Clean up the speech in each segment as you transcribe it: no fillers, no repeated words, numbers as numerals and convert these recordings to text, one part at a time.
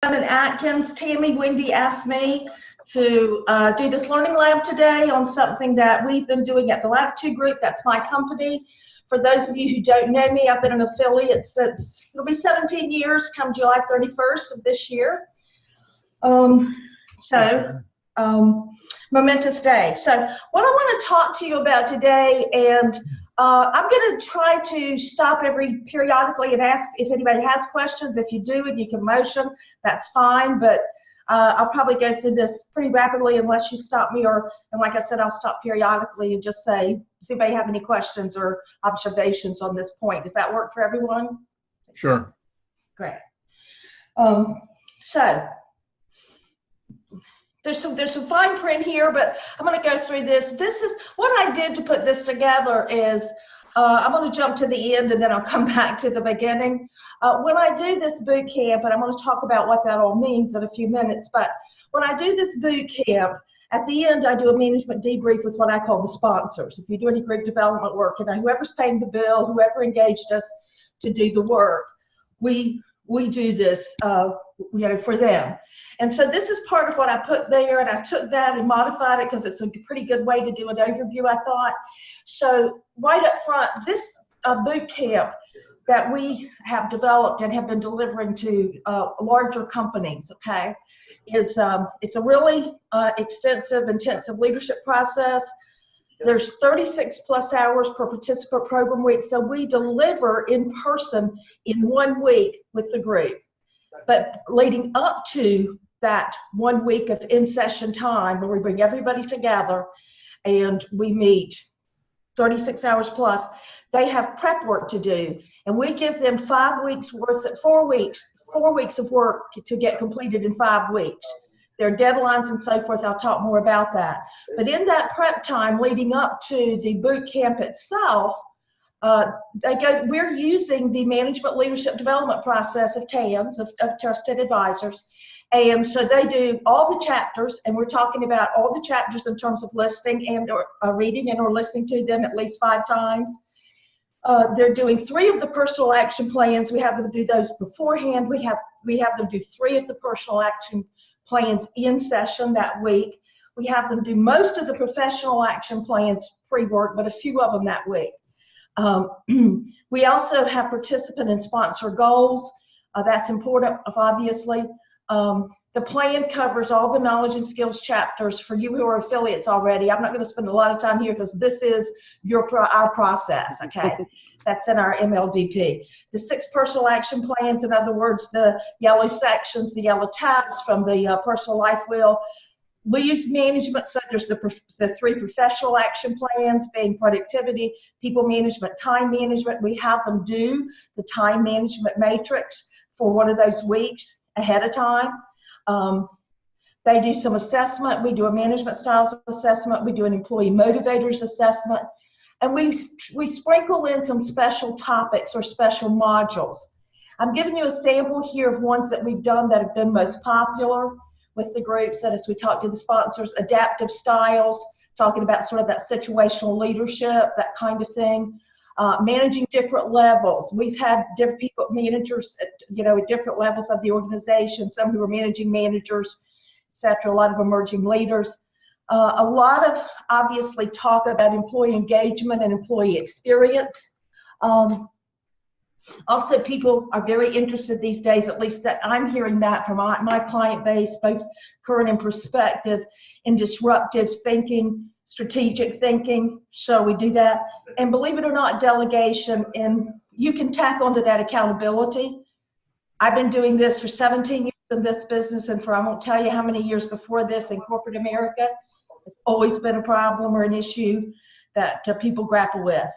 I'm in Atkins. Tammy Wendy asked me to do this learning lab today on something that we've been doing at the Latitude Group. That's my company. For those of you who don't know me, I've been an affiliate since, it'll be 17 years come July 31st of this year. Momentous day. So what I want to talk to you about today, and I'm going to try to stop periodically and ask if anybody has questions. If you do and you can motion, that's fine, but I'll probably go through this pretty rapidly unless you stop me, and like I said, I'll stop periodically and just say, does anybody have any questions or observations on this point? Does that work for everyone? Sure. Great. So there's some fine print here, but I'm going to go through this. This is what I did to put this together. Is I'm going to jump to the end and then I'll come back to the beginning. When I do this boot camp, and I'm going to talk about what that all means in a few minutes, but when I do this boot camp, at the end I do a management debrief with what I call the sponsors. If you do any group development work, whoever's paying the bill, whoever engaged us to do the work, we do this for them. And so this is part of what I put there, and I took that and modified it because it's a pretty good way to do an overview, I thought. So right up front, this boot camp that we have developed and have been delivering to larger companies, okay, is it's a really extensive, intensive leadership process. There's 36 plus hours per participant program week, so we deliver in person in 1 week with the group. But leading up to that 1 week of in-session time where we bring everybody together and we meet 36 hours plus, they have prep work to do. And we give them 5 weeks worth of 4 weeks of work to get completed in 5 weeks. Their deadlines and so forth, I'll talk more about that. But in that prep time leading up to the boot camp itself, we're using the management leadership development process of TANs, of trusted advisors. And so they do all the chapters, and we're talking about all the chapters in terms of listening and or reading and or listening to them at least 5 times. They're doing 3 of the personal action plans. We have them do those beforehand. We have them do 3 of the personal action plans in session that week. We have them do most of the professional action plans pre-work, but a few of them that week. We also have participant and sponsor goals. That's important, obviously. The plan covers all the knowledge and skills chapters for you who are affiliates already. I'm not going to spend a lot of time here because this is our process, okay? That's in our MLDP. The 6 personal action plans, in other words, the yellow sections, the yellow tabs from the personal life wheel. We use management, so there's the 3 professional action plans, being productivity, people management, time management. We have them do the time management matrix for one of those weeks ahead of time. They do some assessment. We do a management styles assessment. We do an employee motivators assessment. And we sprinkle in some special topics or special modules. I'm giving you a sample here of ones that we've done that have been most popular with the groups. And as we talk to the sponsors, adaptive styles, talking about sort of that situational leadership, that kind of thing. Managing different levels. We've had different people, managers, at different levels of the organization, some who are managing managers, etc., a lot of emerging leaders. A lot of, obviously, talk about employee engagement and employee experience. Also, people are very interested these days, at least that I'm hearing that from my client base, both current and prospective, in disruptive thinking, strategic thinking. So we do that. And believe it or not, delegation, and you can tack onto that accountability. I've been doing this for 17 years in this business, and for I won't tell you how many years before this in corporate America. It's always been a problem or an issue that people grapple with.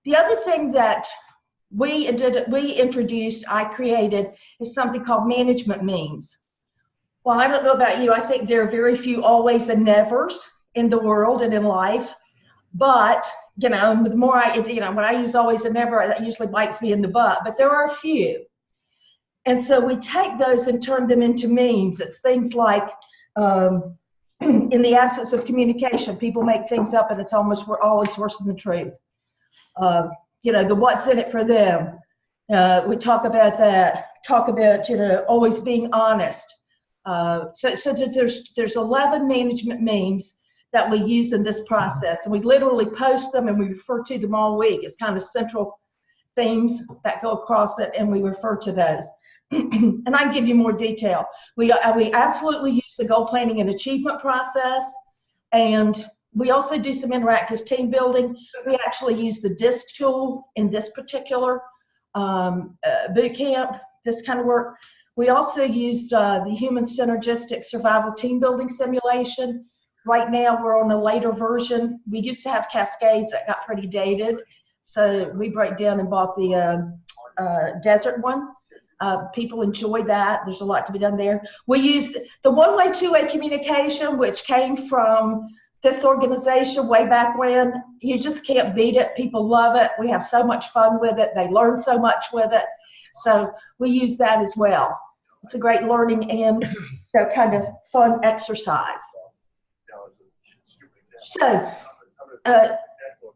The other thing that we introduced, I created, is something called management memes. Well, I don't know about you. I think there are very few always and nevers in the world and in life, but the more when I use always and never, that usually bites me in the butt, but there are a few. And so we take those and turn them into memes. It's things like, in the absence of communication, people make things up and it's always worse than the truth. The what's in it for them. We talk about that, talk about, always being honest. So there's 11 management memes that we use in this process, and we literally post them and we refer to them all week. It's kind of central themes that go across it, and we refer to those. And I can give you more detail. We absolutely use the goal planning and achievement process, and we also do some interactive team building. We actually use the DISC tool in this particular boot camp, this kind of work. We also used the human synergistic survival team building simulation. Right now we're on a later version. We used to have cascades that got pretty dated, so we broke down and bought the desert one. People enjoy that. There's a lot to be done there. We used the one-way, two-way communication, which came from this organization way back when. You just can't beat it. People love it. We have so much fun with it. They learn so much with it. So we use that as well. It's a great learning and kind of fun exercise. So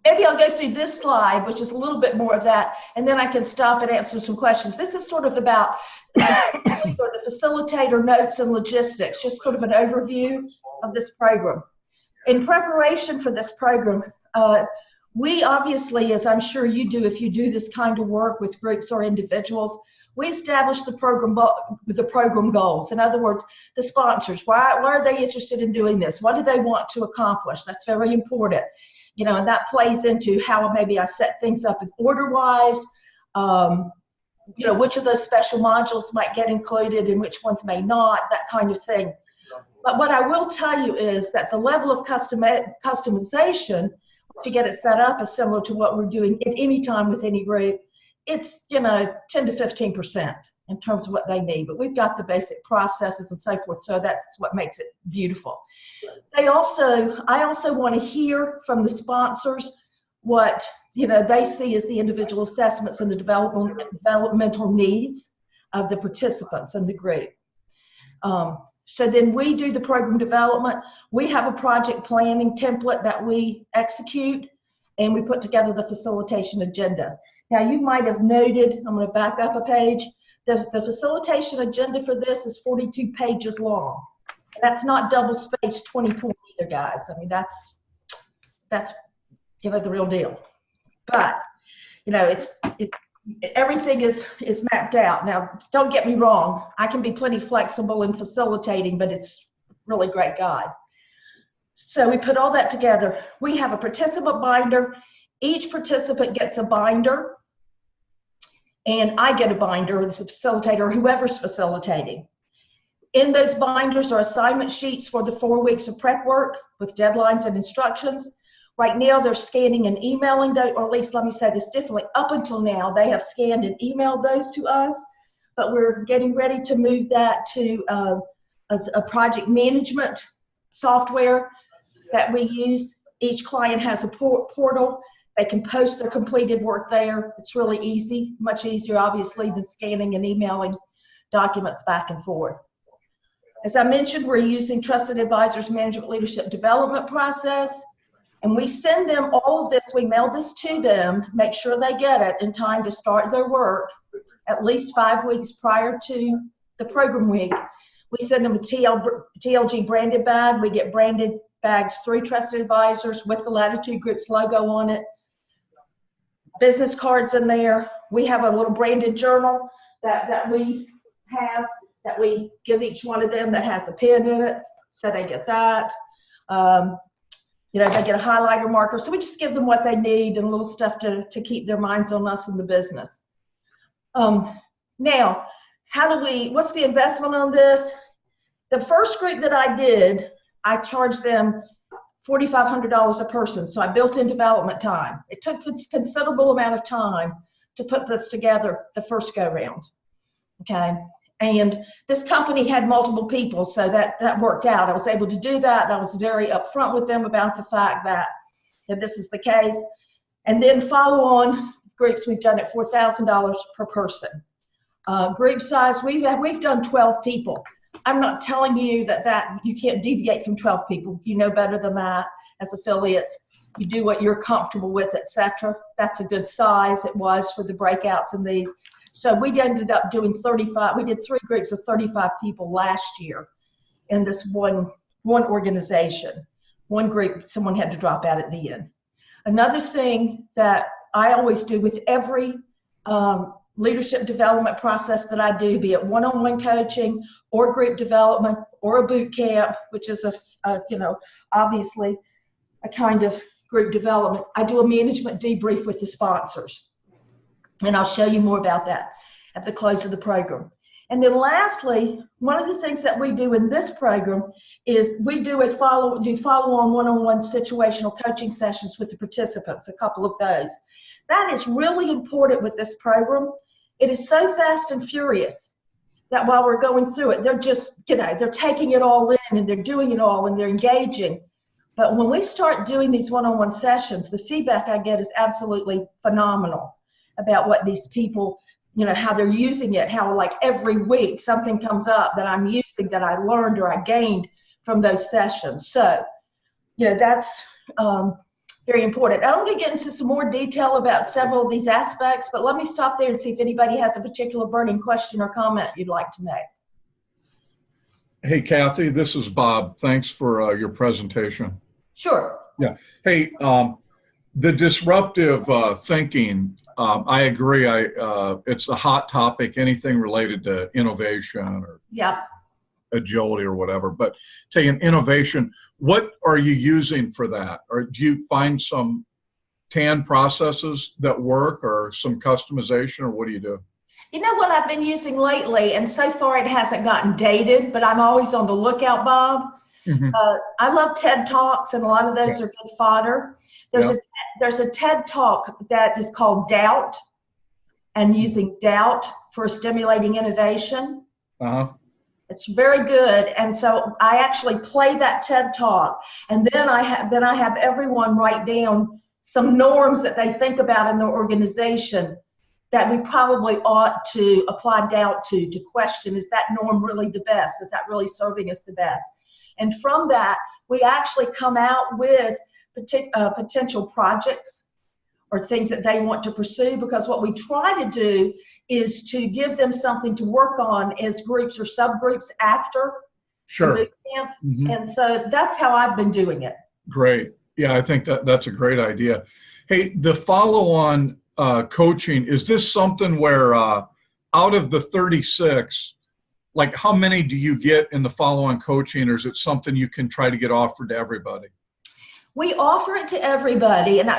maybe I'll go through this slide, which is a little bit more of that, and then I can stop and answer some questions. This is sort of about the facilitator notes and logistics, just sort of an overview of this program. In preparation for this program, we obviously, as I'm sure you do if you do this kind of work with groups or individuals, we establish the program goals. In other words, the sponsors, why are they interested in doing this? What do they want to accomplish? That's very important. And that plays into how maybe I set things up in order-wise, which of those special modules might get included and which ones may not, that kind of thing. But what I will tell you is that the level of customization to get it set up is similar to what we're doing at any time with any group. It's 10 to 15% in terms of what they need, but we've got the basic processes and so forth, so that's what makes it beautiful. I also want to hear from the sponsors what they see as the individual assessments and the developmental needs of the participants in the group. So then we do the program development. We have a project planning template that we execute, and we put together the facilitation agenda. Now you might have noted, I'm going to back up a page, the facilitation agenda for this is 42 pages long. That's not double-spaced 24 either, guys. I mean, that's the real deal. But, everything is mapped out. Now, don't get me wrong. I can be plenty flexible in facilitating, but it's really great guide. So we put all that together. We have a participant binder. Each participant gets a binder, and I get a binder, or the facilitator, whoever's facilitating. In those binders are assignment sheets for the 4 weeks of prep work with deadlines and instructions. Right now, they're scanning and emailing those, or at least let me say this differently. Up until now, they have scanned and emailed those to us, but we're getting ready to move that to a project management software that we use. Each client has a portal. They can post their completed work there. It's really easy, much easier, obviously, than scanning and emailing documents back and forth. As I mentioned, we're using Trusted Advisors Management Leadership Development process. And we send them all of this, we mail this to them, make sure they get it in time to start their work at least 5 weeks prior to the program week. We send them a TLG branded bag. We get branded bags through Trusted Advisors with the Latitude Group's logo on it. Business cards in there. We have a little branded journal that we have, that we give each one of them that has a pen in it, so they get that. They get a highlighter marker. So we just give them what they need and a little stuff to keep their minds on us in the business. Now, what's the investment on this? The first group that I did, I charged them $4,500 a person. So I built in development time. It took a considerable amount of time to put this together the first go round. Okay. And this company had multiple people, so that worked out. I was able to do that, and I was very upfront with them about the fact that this is the case. And then follow-on groups, we've done at $4,000 per person. Group size, we've done 12 people. I'm not telling you that you can't deviate from 12 people. You know better than that as affiliates. You do what you're comfortable with, etc. That's a good size. It was for the breakouts in these. So we ended up doing 35. We did 3 groups of 35 people last year in this one organization. One group, someone had to drop out at the end. Another thing that I always do with every leadership development process that I do, be it one-on-one coaching or group development or a boot camp, which is obviously a kind of group development, I do a management debrief with the sponsors. And I'll show you more about that at the close of the program. And then lastly, one of the things that we do in this program is we do follow-on one-on-one situational coaching sessions with the participants, a couple of those. That is really important with this program. It is so fast and furious that while we're going through it, they're just, they're taking it all in and they're doing it all and they're engaging. But when we start doing these one-on-one sessions, the feedback I get is absolutely phenomenal about what these people, how they're using it, how like every week something comes up that I'm using that I learned or I gained from those sessions. So, that's very important. I'm going to get into some more detail about several of these aspects, but let me stop there and see if anybody has a particular burning question or comment you'd like to make. Hey, Kathy, this is Bob. Thanks for your presentation. Sure. Yeah. Hey, the disruptive thinking, I agree. It's a hot topic, anything related to innovation or agility or whatever. But taking innovation, what are you using for that? Or do you find some TAN processes that work or some customization, or what do you do? You know what I've been using lately, and so far it hasn't gotten dated, but I'm always on the lookout, Bob. Mm-hmm. I love TED Talks, and a lot of those are good fodder. There's a TED Talk that is called Doubt, and using doubt for stimulating innovation. Uh-huh. It's very good, and so I actually play that TED Talk, and then I have everyone write down some norms that they think about in their organization that we probably ought to apply doubt to question, is that norm really the best? Is that really serving us the best? And from that, we actually come out with potential projects or things that they want to pursue, because what we try to do is to give them something to work on as groups or subgroups after the boot camp. Mm-hmm. And so that's how I've been doing it. Great. Yeah, I think that's a great idea. Hey, the follow-on coaching, is this something where out of the 36, like how many do you get in the follow-on coaching, or is it something you can try to get offered to everybody? We offer it to everybody, and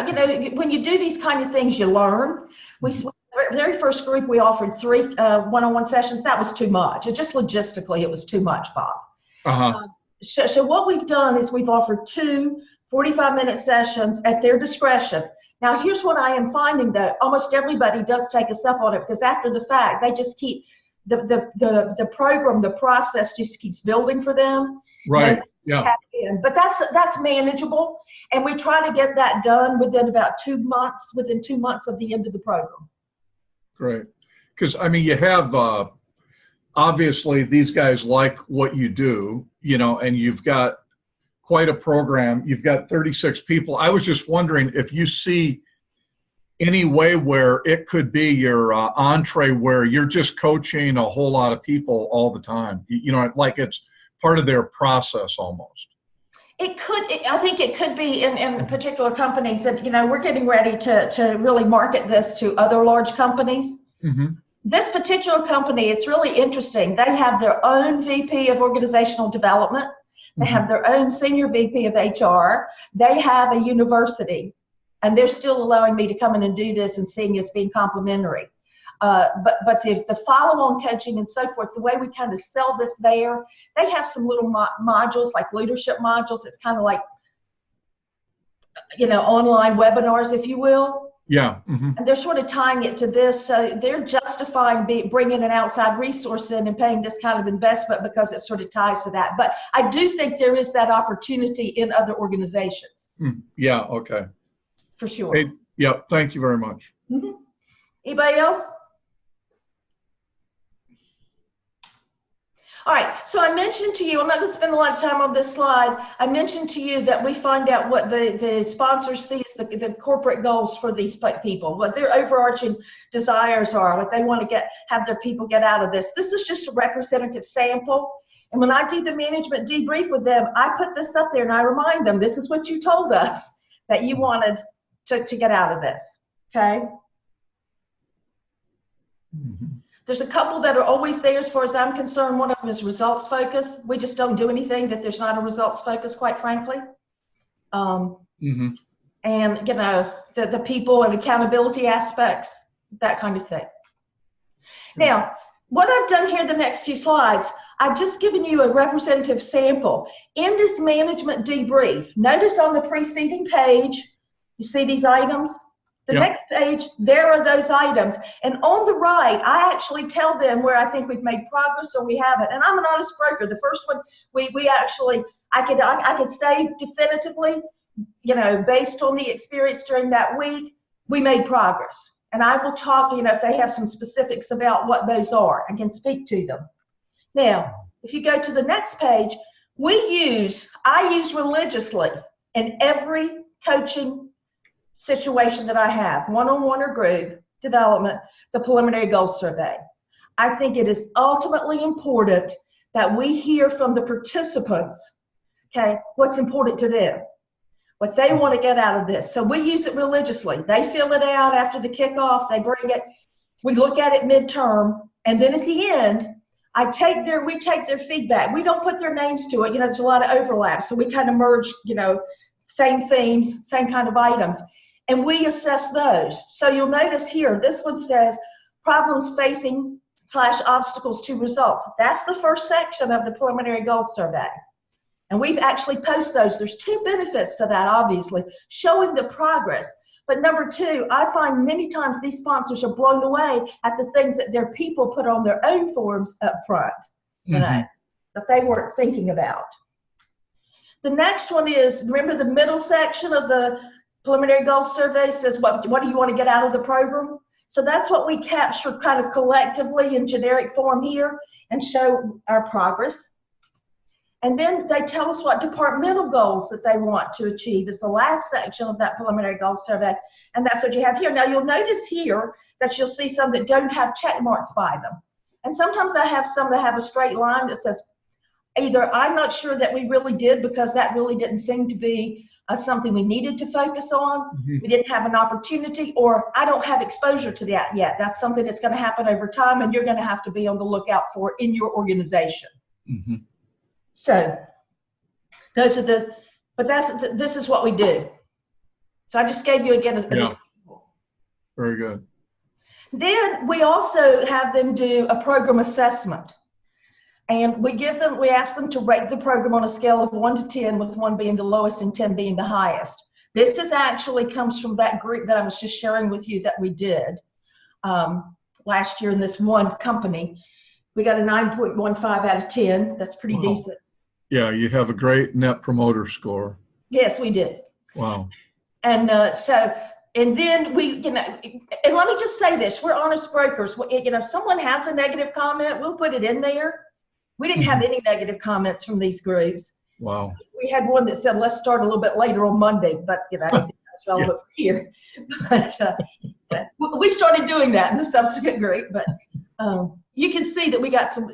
when you do these kind of things, you learn. The very first group we offered 3 one-on-one sessions. That was too much. Just logistically, it was too much, Bob. Uh-huh. So what we've done is we've offered 2 45-minute sessions at their discretion. Now, here's what I am finding, though. Almost everybody does take us up on it, because after the fact, they just keep the program, the process just keeps building for them. Right. Yeah. But that's manageable, and we try to get that done within about 2 months, within 2 months of the end of the program. Great. Because, you have, obviously, these guys like what you do, and you've got quite a program. You've got 36 people. I was just wondering if you see any way where it could be your entree, where you're just coaching a whole lot of people all the time, like it's part of their process almost. It could. I think it could be in particular companies that, we're getting ready to really market this to other large companies. Mm-hmm. This particular company, it's really interesting. They have their own VP of organizational development. They have their own senior VP of HR. They have a university, and they're still allowing me to come in and do this and seeing us being complimentary. But the follow-on coaching and so forth, the way we kind of sell this there, they have some little modules, like leadership modules. It's kind of like, online webinars, if you will. Yeah. Mm-hmm. And they're sort of tying it to this. So they're justifying bringing an outside resource in and paying this kind of investment because it sort of ties to that. But I do think there is that opportunity in other organizations. Yeah. Okay. For sure. Hey, yeah. Thank you very much. Mm-hmm. Anybody else? All right, so I mentioned to you, I'm not going to spend a lot of time on this slide. I mentioned to you that we find out what the sponsors see as the corporate goals for these people, what their overarching desires are, what they want to have their people get out of this. This is just a representative sample. And when I do the management debrief with them, I put this up there and I remind them, this is what you told us that you wanted to get out of this, okay? Mm-hmm. There's a couple that are always there as far as I'm concerned. One of them is results focused. We just don't do anything that there's not a results focus, quite frankly. Mm-hmm. And, you know, the people and accountability aspects, that kind of thing. Mm-hmm. Now, what I've done here the next few slides, I've just given you a representative sample. In this management debrief, notice on the preceding page, you see these items? The next page, there are those items. And on the right, I actually tell them where I think we've made progress or we haven't. And I'm an honest broker. The first one, we actually, I could say definitively, you know, based on the experience during that week, we made progress. And I will talk, you know, if they have some specifics about what those are, I can speak to them. Now, if you go to the next page, I use religiously in every coaching situation that I have, one-on-one or group development, the preliminary goals survey. I think it is ultimately important that we hear from the participants, okay, what's important to them, what they want to get out of this. So we use it religiously. They fill it out after the kickoff, they bring it, we look at it midterm, and then at the end, we take their feedback. We don't put their names to it. You know, there's a lot of overlap, so we kind of merge, you know, same themes, same kind of items. And we assess those. So you'll notice here, this one says problems facing / obstacles to results. That's the first section of the preliminary goals survey. And we've actually posted those. There's 2 benefits to that, obviously, showing the progress. But number 2, I find many times these sponsors are blown away at the things that their people put on their own forms up front, you know, that they weren't thinking about. The next one is, remember the middle section of the preliminary goals survey says, what do you want to get out of the program? So that's what we capture kind of collectively in generic form here and show our progress. And then they tell us what departmental goals that they want to achieve is the last section of that preliminary goals survey. And that's what you have here. Now you'll notice here that you'll see some that don't have check marks by them. And sometimes I have some that have a straight line that says, either I'm not sure that we really did because that really didn't seem to be something we needed to focus on, we didn't have an opportunity, or I don't have exposure to that yet. That's something that's going to happen over time and you're going to have to be on the lookout for in your organization. So those are this is what we do. So I just gave you again Very good. Then we also have them do a program assessment. And we ask them to rate the program on a scale of 1 to 10, with 1 being the lowest and 10 being the highest. This actually comes from that group that I was just sharing with you that we did last year in this one company. We got a 9.15 out of 10. That's pretty decent. Yeah, you have a great net promoter score. Yes, we did. Wow. And and then we, you know, and let me just say this, we're honest brokers. You know, if someone has a negative comment, we'll put it in there. We didn't have any negative comments from these groups. Wow. We had one that said, let's start a little bit later on Monday, but you know, I don't think that's relevant for here. But we started doing that in the subsequent group, but you can see that we got some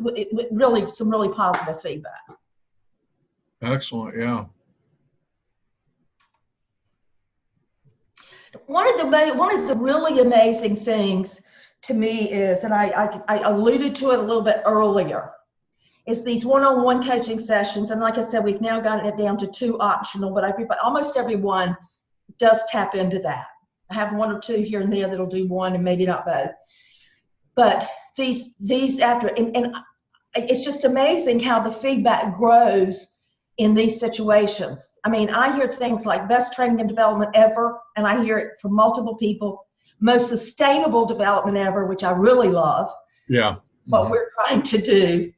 really positive feedback. Excellent, yeah. One of the really amazing things to me is, and I alluded to it a little bit earlier, is these one-on-one coaching sessions. And like I said, we've now gotten it down to 2 optional, but almost everyone does tap into that. I have 1 or 2 here and there that'll do 1 and maybe not both. But these after, and it's just amazing how the feedback grows in these situations. I mean, I hear things like best training and development ever, and I hear it from multiple people. Most sustainable development ever, which I really love. Yeah. What we're trying to do.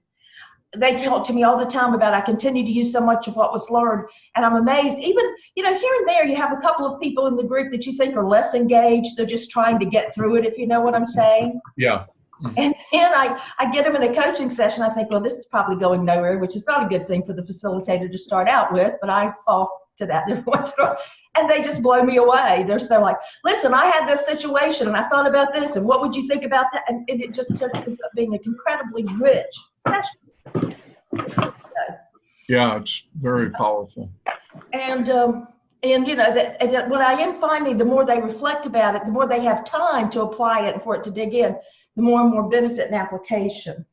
They talk to me all the time about I continue to use so much of what was learned, and I'm amazed. Even, you know, here and there you have a couple of people in the group that you think are less engaged. They're just trying to get through it, if you know what I'm saying. Yeah. And then I get them in a coaching session. I think, well, this is probably going nowhere, which is not a good thing for the facilitator to start out with, but I fall to that every once in a while. And they just blow me away. They're like, listen, I had this situation and I thought about this, and what would you think about that? And it just ends up being an incredibly rich session. Yeah, it's very powerful. And you know, that what I am finding, the more they reflect about it, the more they have time to apply it and for it to dig in, the more and more benefit and application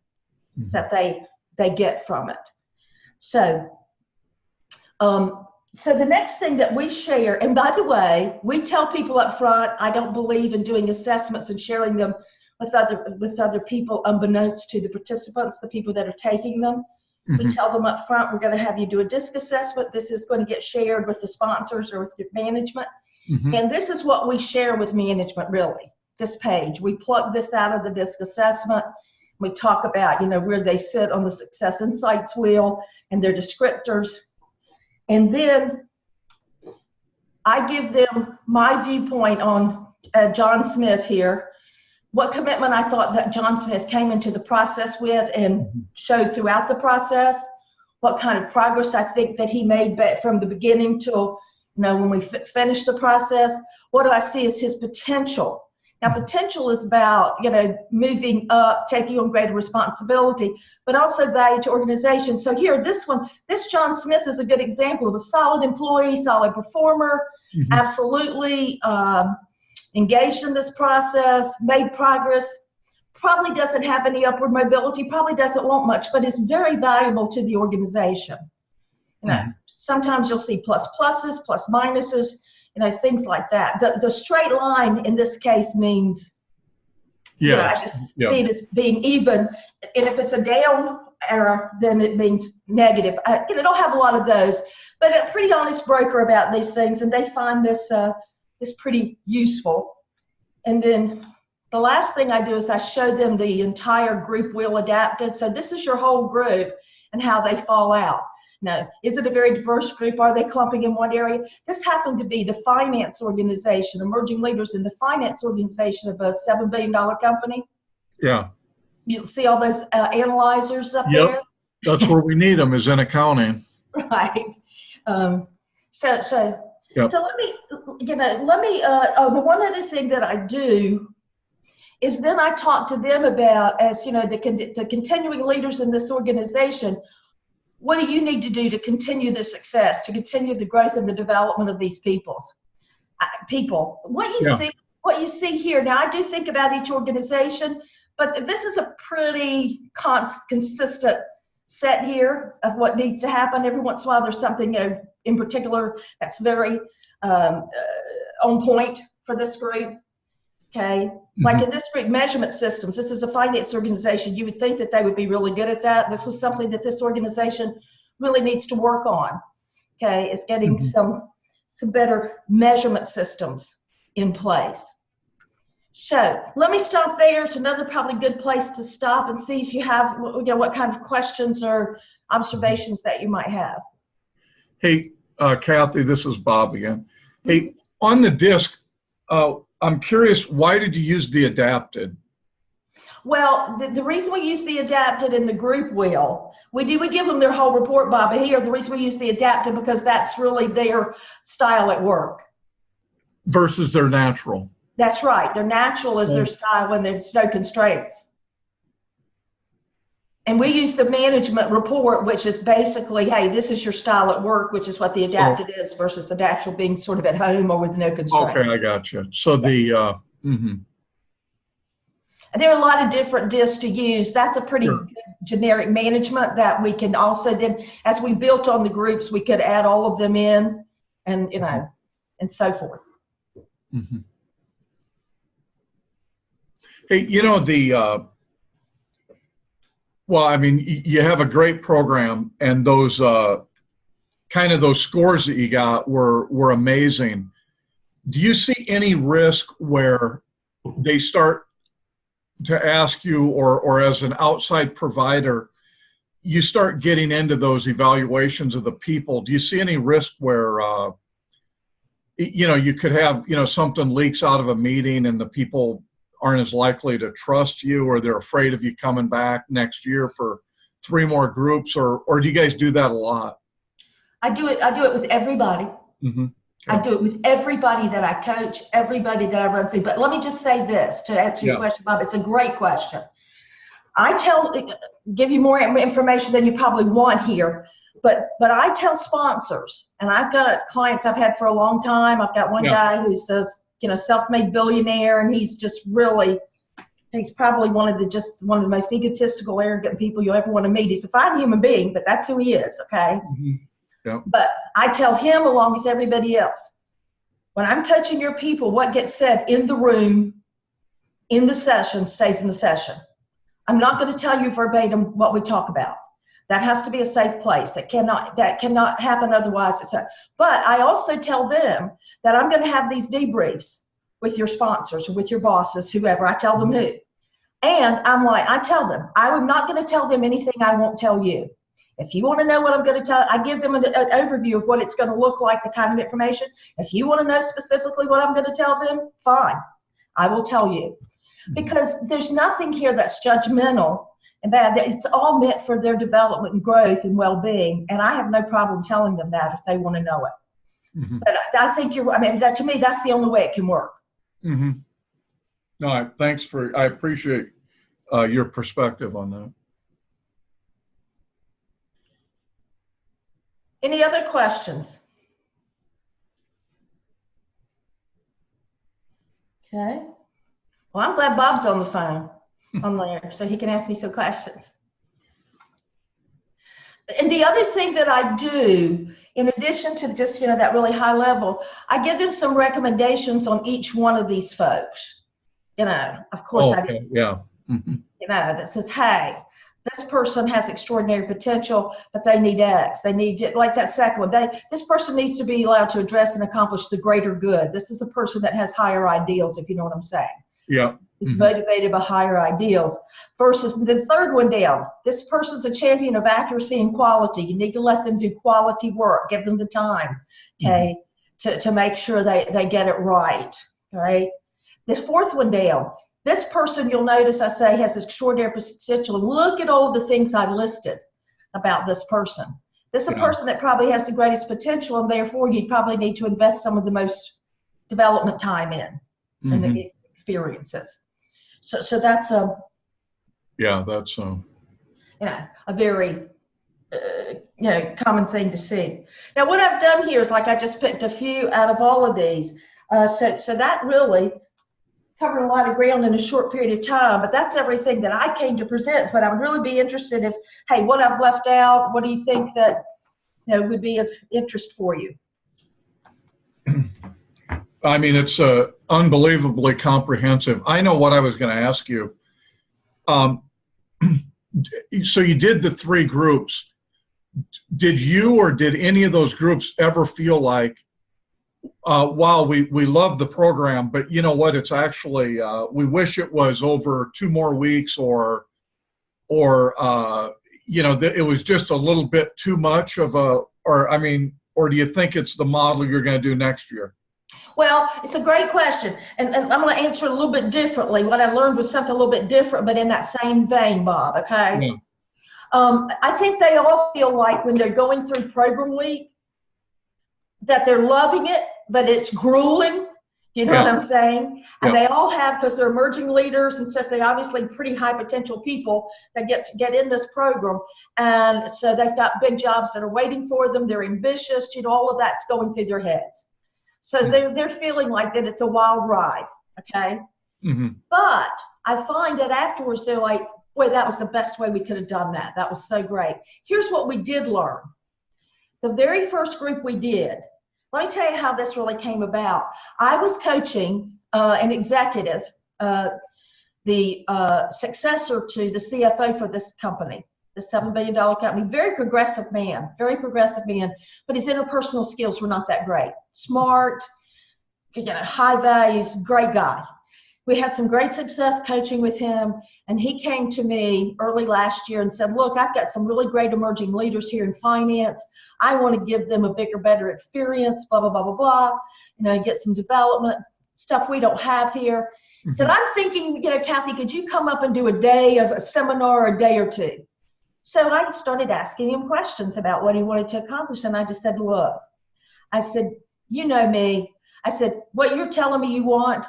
that they get from it. So, so the next thing that we share, and by the way, we tell people up front, I don't believe in doing assessments and sharing them with other people unbeknownst to the participants, the people that are taking them. We tell them up front, we're going to have you do a DISC assessment. This is going to get shared with the sponsors or with the management. And this is what we share with management, really, this page. We plug this out of the DISC assessment. We talk about, you know, where they sit on the Success Insights wheel and their descriptors. And then I give them my viewpoint on John Smith here, what commitment I thought that John Smith came into the process with and showed throughout the process, what kind of progress I think that he made from the beginning till, you know, when we finished the process. What do I see as his potential? Now, potential is about, you know, moving up, taking on greater responsibility, but also value to organization. So here, this John Smith is a good example of a solid employee, solid performer, absolutely engaged in this process, made progress, probably doesn't have any upward mobility, probably doesn't want much, but is very valuable to the organization. You know, sometimes you'll see pluses, plus minuses, you know, things like that. The straight line in this case means, you know, I just see it as being even. And if it's a down arrow, then it means negative. You know, don't have a lot of those, but a pretty honest broker about these things, and they find this is pretty useful. And then the last thing I do is I show them the entire group wheel adapted. So this is your whole group and how they fall out. Now, is it a very diverse group? Are they clumping in one area? This happened to be the finance organization, emerging leaders in the finance organization of a $7 billion company. Yeah. You see all those analyzers up there? That's where we need them, is in accounting. Right. So let me, the one other thing that I do is then I talk to them about, as you know, the continuing leaders in this organization, what do you need to do to continue the success, to continue the growth and the development of these people? What you see here, now I do think about each organization, but this is a pretty consistent set here of what needs to happen. Every once in a while there's something, you know, in particular that's very on point for this group. Okay, like in this group, measurement systems. This is a finance organization. You would think that they would be really good at that. This was something that this organization really needs to work on. Okay, it's getting some better measurement systems in place. So let me stop there. It's another probably good place to stop and see if you have, you know, what kind of questions or observations that you might have. Hey, Kathy, this is Bob again. Hey, on the DISC, I'm curious, why did you use the adapted? Well, the reason we use the adapted in the group wheel, we give them their whole report, Bob, but here the reason we use the adapted because that's really their style at work. Versus their natural. That's right. Their natural is their style when there's no constraints. And we use the management report, which is basically, hey, this is your style at work, which is what the adapted is, versus the natural being sort of at home or with no constraints. Okay, I got you. So the, there are a lot of different DISCs to use. That's a pretty good generic management that we can also then, as we built on the groups, we could add all of them in and, you know, and so forth. Hey, you know, well, I mean, you have a great program, and those kind of those scores that you got were amazing. Do you see any risk where they start to ask you, or as an outside provider, you start getting into those evaluations of the people? Do you see any risk where, you know, you could have, you know, something leaks out of a meeting and the people aren't as likely to trust you, or they're afraid of you coming back next year for 3 more groups, or do you guys do that a lot? I do it with everybody. Mm-hmm. Okay. I do it with everybody that I coach, everybody that I run through. But let me just say this to answer your question, Bob. It's a great question. Give you more information than you probably want here, but I tell sponsors, and I've got clients I've had for a long time. I've got one guy who says, self-made billionaire, and he's probably one of the most egotistical, arrogant people you'll ever want to meet. He's a fine human being, but that's who he is, okay? Mm-hmm. Yep. But I tell him, along with everybody else, when I'm coaching your people, what gets said in the room, in the session, stays in the session. I'm not going to tell you verbatim what we talk about. That has to be a safe place. That cannot happen otherwise. But I also tell them that I'm going to have these debriefs with your sponsors or with your bosses, whoever. I tell them who. And I tell them, I'm not going to tell them anything I won't tell you. If you want to know what I'm going to tell, I give them an overview of what it's going to look like, the kind of information. If you want to know specifically what I'm going to tell them, fine. I will tell you. Because there's nothing here that's judgmental and bad. It's all meant for their development and growth and well-being. And I have no problem telling them that if they want to know it. Mm-hmm. But I think that to me, that's the only way it can work. Mm-hmm. No, I appreciate your perspective on that. Any other questions? Okay. Well, I'm glad Bob's on the phone on there so he can ask me some questions. And the other thing that I do, in addition to just, that really high level, I give them some recommendations on each one of these folks. Of course, okay. Yeah. Mm-hmm. That says, hey, this person has extraordinary potential, but they need X. They need, like that second one, this person needs to be allowed to address and accomplish the greater good. This is a person that has higher ideals, if you know what I'm saying. Yeah. Is motivated by higher ideals. Versus the third one down, this person's a champion of accuracy and quality. You need to let them do quality work. Give them the time, okay, to make sure they get it right, right? This fourth one down, this person, you'll notice I say has extraordinary potential. Look at all the things I listed about this person. This is a person that probably has the greatest potential, and therefore you probably need to invest some of the most development time in the experiences. So that's a very common thing to see. Now what I've done here is I just picked a few out of all of these. So that really covered a lot of ground in a short period of time, but that's everything that I came to present. But I would really be interested if, hey, what I've left out, what do you think that would be of interest for you? I mean, it's unbelievably comprehensive. I know what I was going to ask you. So you did the 3 groups. Did you or did any of those groups ever feel like, wow, we love the program, but you know what? It's actually we wish it was over 2 more weeks, or it was just a little bit too much of or do you think it's the model you're going to do next year? Well, it's a great question, and I'm going to answer it a little bit differently. What I learned was something a little bit different, but in that same vein, Bob, okay? Yeah. I think they all feel like when they're going through program week that they're loving it, but it's grueling. You know what I'm saying? And they all have, because they're emerging leaders and stuff, they're obviously pretty high potential people that get in this program. And so they've got big jobs that are waiting for them. They're ambitious, all of that's going through their heads. So they're feeling like that it's a wild ride, okay? Mm-hmm. But I find that afterwards they're like, boy, that was the best way we could have done that. That was so great. Here's what we did learn. The very first group we did, let me tell you how this really came about. I was coaching an executive, the successor to the CFO for this company, the $7 billion company, very progressive man, but his interpersonal skills were not that great. Smart, high values, great guy. We had some great success coaching with him, and he came to me early last year and said, look, I've got some really great emerging leaders here in finance. I want to give them a bigger, better experience, blah, blah, blah, blah, blah, get some development, stuff we don't have here. Said, I'm thinking, Kathy, could you come up and do a day of a seminar, a day or two? So I started asking him questions about what he wanted to accomplish. And I just said, look, I said, you know me. I said, what you're telling me you want,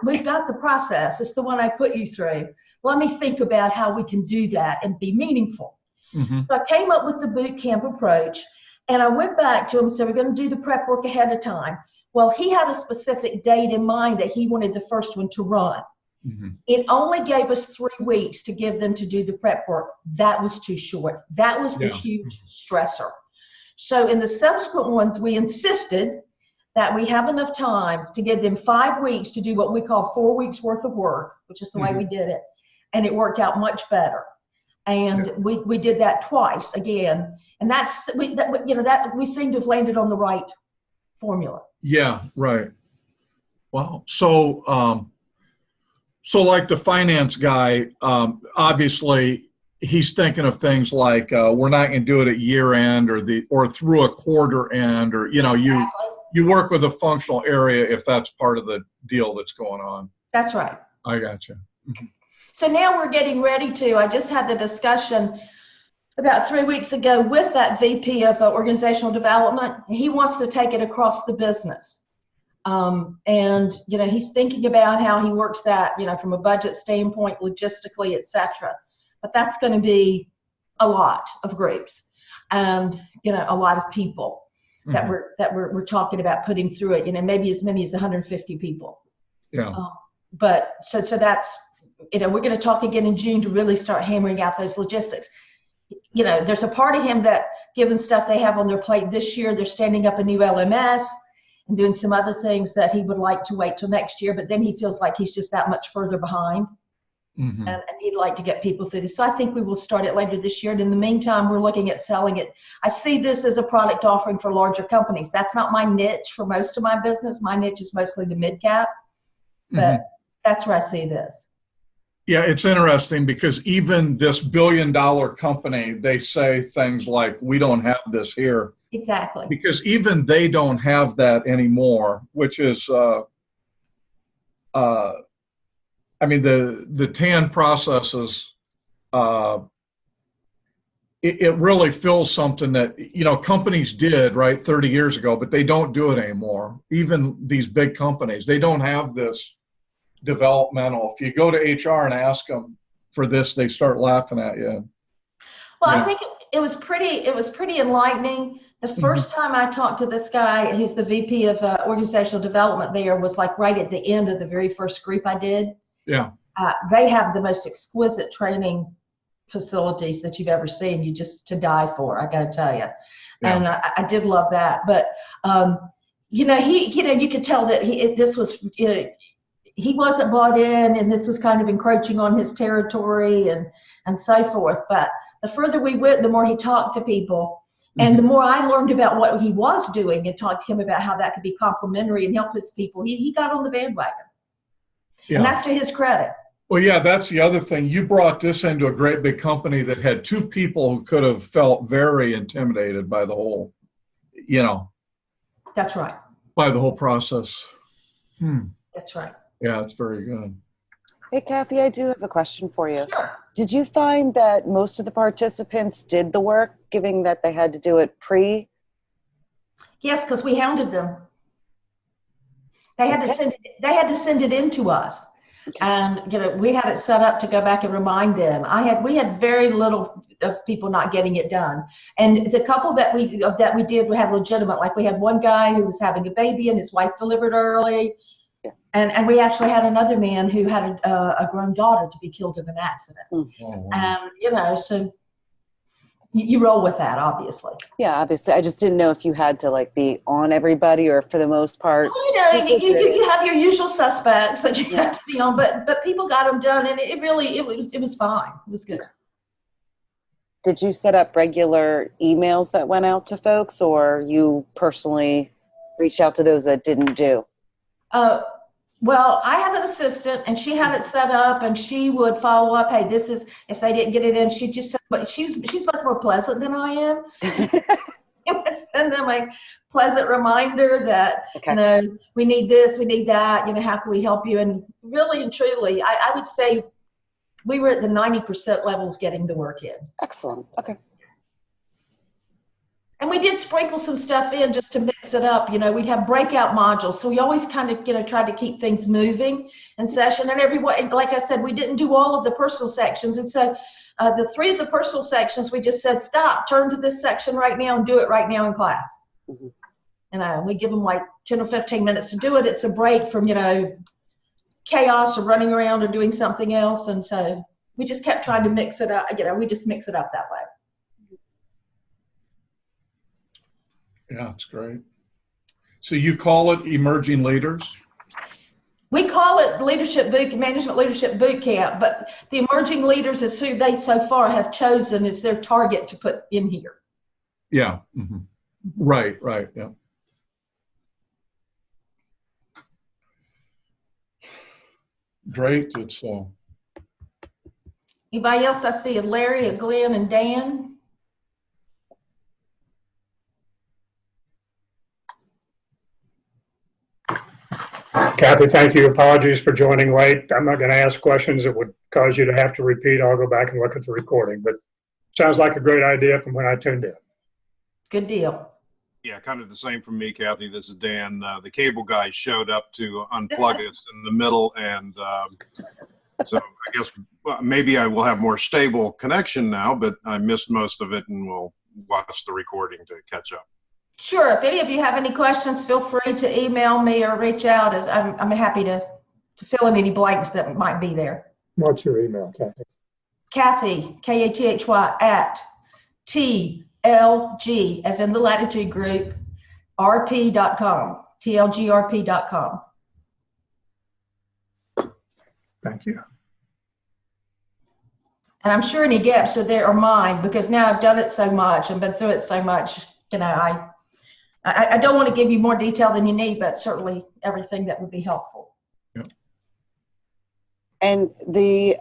we've got the process. It's the one I put you through. Let me think about how we can do that and be meaningful. Mm-hmm. So I came up with the boot camp approach, and I went back to him and said, we're going to do the prep work ahead of time. Well, he had a specific date in mind that he wanted the first one to run. Mm-hmm. It only gave us 3 weeks to give them to do the prep work. That was too short. That was the huge stressor. So in the subsequent ones, we insisted that we have enough time to give them 5 weeks to do what we call 4 weeks worth of work, which is the way we did it. And it worked out much better. And we did that twice again. And we seem to have landed on the right formula. Yeah, right. Wow. So, so like the finance guy, obviously he's thinking of things like we're not going to do it at year end or through a quarter end, or you work with a functional area if that's part of the deal that's going on. That's right. I gotcha. Mm-hmm. So now we're getting ready to. I just had the discussion about 3 weeks ago with that VP of organizational development. He wants to take it across the business. And he's thinking about how he works that, from a budget standpoint, logistically, etc. But that's going to be a lot of groups and a lot of people that we're talking about putting through it. Maybe as many as 150 people. Yeah. But so that's we're going to talk again in June to really start hammering out those logistics. There's a part of him that, given stuff they have on their plate this year, they're standing up a new LMS and doing some other things that he would like to wait till next year, but then he feels like he's just that much further behind. Mm-hmm. And he'd like to get people through this. So I think we will start it later this year. And in the meantime, we're looking at selling it. I see this as a product offering for larger companies. That's not my niche for most of my business. My niche is mostly the mid-cap, but that's where I see this. Yeah, it's interesting because even this billion-dollar company, they say things like, we don't have this here. Exactly. Because even they don't have that anymore, which is, the TAN processes, it really fills something that, companies did, right, 30 years ago, but they don't do it anymore. Even these big companies, they don't have this developmental. If you go to HR and ask them for this, they start laughing at you. Well, I think it was pretty enlightening. The first time I talked to this guy, who's the VP of organizational development there, was like right at the end of the very first group I did. Yeah. They have the most exquisite training facilities that you've ever seen. You just to die for, I got to tell you. Yeah. And I did love that. But you could tell that this was he wasn't bought in, and this was kind of encroaching on his territory and so forth. But the further we went, the more he talked to people, and the more I learned about what he was doing and talked to him about how that could be complementary and help his people. He got on the bandwagon, and that's to his credit. Well, yeah, that's the other thing. You brought this into a great big company that had 2 people who could have felt very intimidated by the whole, That's right. By the whole process. That's right. Yeah, it's very good. Hey, Kathy, I do have a question for you. Sure. Did you find that most of the participants did the work, given that they had to do it pre? Yes, because we hounded them. They had to send it in to us. Okay. And we had it set up to go back and remind them. We had very little of people not getting it done. And the couple that we did, we had legitimate. Like we had one guy who was having a baby and his wife delivered early. Yeah. And we actually had another man who had a grown daughter to be killed in an accident. Oh, wow. And, so you roll with that, obviously. Yeah, obviously. I just didn't know if you had to be on everybody or for the most part. Well, you have your usual suspects that you have to be on, but people got them done, and it was fine. It was good. Did you set up regular emails that went out to folks, or you personally reached out to those that didn't do? Well, I have an assistant, and she had it set up, and she would follow up. Hey, this is, if they didn't get it in, she'd just say, but she's much more pleasant than I am. Send them a pleasant reminder that, Okay. we need this, we need that, how can we help you? And really and truly, I would say we were at the 90% level of getting the work in. Excellent. Okay. And we did sprinkle some stuff in just to mix it up. We'd have breakout modules. So we always kind of, tried to keep things moving in session. And everyone, like I said, we didn't do all of the personal sections. And so the 3 of the personal sections, we just said, stop, turn to this section right now and do it right now in class. Mm-hmm. We give them like 10 or 15 minutes to do it. It's a break from, chaos or running around or doing something else. And so we just kept trying to mix it up. We just mix it up that way. Yeah, it's great. So you call it Emerging Leaders? We call it Management Leadership Bootcamp, but the Emerging Leaders is who they so far have chosen as their target to put in here. Yeah. Mm-hmm. Right, yeah. Great. It's Anybody else? I see a Larry, a Glenn, and Dan. Kathy, thank you. Apologies for joining late. I'm not going to ask questions that would cause you to have to repeat. I'll go back and look at the recording, but sounds like a great idea from when I tuned in. Good deal. Yeah, kind of the same from me, Kathy. This is Dan. The cable guy showed up to unplug us in the middle, and so I guess maybe I will have more stable connection now, but I missed most of it, and we'll watch the recording to catch up. Sure. If any of you have any questions, feel free to email me or reach out. I'm happy to fill in any blanks that might be there. What's your email, Kathy? Kathy, Kathy, at TLG, as in the Latitude Group, rp.com, tlgrp.com. Thank you. And I'm sure any gaps are there are mine, because now I've done it so much and been through it so much, I don't want to give you more detail than you need, but certainly everything that would be helpful. Yep. And the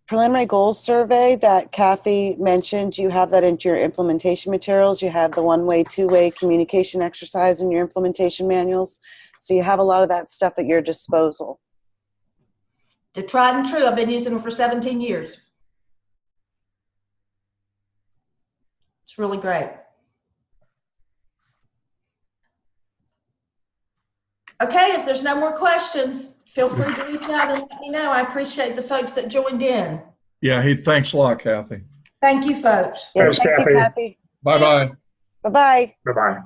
preliminary goals survey that Kathy mentioned, you have that into your implementation materials. You have the one-way, two-way communication exercise in your implementation manuals. So you have a lot of that stuff at your disposal. They're tried and true. I've been using them for 17 years. It's really great. Okay, if there's no more questions, feel free to reach out and let me know. I appreciate the folks that joined in. Yeah, hey, thanks a lot, Kathy. Thank you, folks. Yes, Thanks, thank you, Kathy. Kathy. Bye-bye. Bye-bye. Bye-bye.